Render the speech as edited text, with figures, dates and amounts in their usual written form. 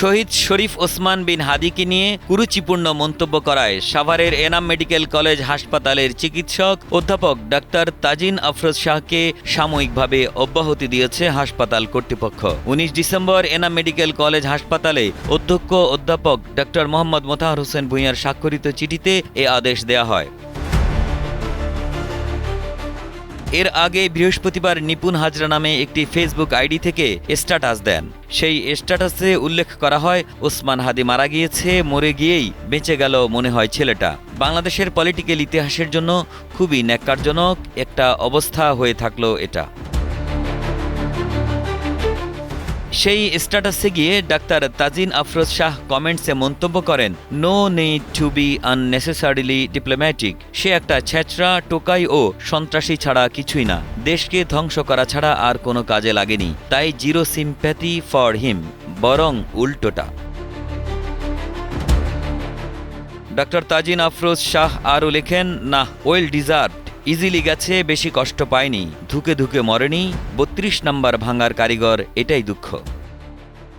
শহীদ শরীফ ওসমান বিন হাদিকে নিয়ে কুরুচিপূর্ণ মন্তব্য করায় সাভারের এনাম মেডিকেল কলেজ হাসপাতালের চিকিৎসক অধ্যাপক ডাক্তার তাজিন আফরোজ শাহকে সাময়িকভাবে অব্যাহতি দিয়েছে হাসপাতাল কর্তৃপক্ষ। ১৯ ডিসেম্বর এনাম মেডিকেল কলেজ হাসপাতালে অধ্যক্ষ অধ্যাপক ডাক্তার মোহাম্মদ মোতাহার হোসেন ভূঁইয়ার স্বাক্ষরিত চিঠিতে এ আদেশ দেয়া হয়। এর আগে বৃহস্পতিবার নিপুণ হাজরা নামে একটি ফেসবুক আইডি থেকে স্ট্যাটাস দেন। সেই স্ট্যাটাসে উল্লেখ করা হয়, ওসমান হাদি মারা গিয়েছে, মরে গিয়েই বেঁচে গেল মনে হয় ছেলেটা। বাংলাদেশের পলিটিক্যাল ইতিহাসের জন্য খুবই ন্যাক্কারজনক একটা অবস্থা হয়ে থাকলো এটা। সেই স্ট্যাটাসে গিয়ে ডাক্তার তাজিন আফরোজ শাহ কমেন্টসে মন্তব্য করেন, no need to be unnecessarily diplomatic. সে একটা ছেঁচড়া, টোকাই ও সন্ত্রাসী ছাড়া কিছুই না। দেশকে ধ্বংস করা ছাড়া আর কোনো কাজে লাগেনি। তাই জিরো সিম্প্যাথি ফর হিম, বরং উল্টোটা। ডাক্তার তাজিন আফরোজ শাহ আরও লেখেন, না, ওয়েল ডিজার্ভড। ইজিলি গেছে, বেশি কষ্ট পায়নি, ধুকে ধুকে মরেনি। ৩২ নাম্বার ভাঙার কারিগর, এটাই দুঃখ।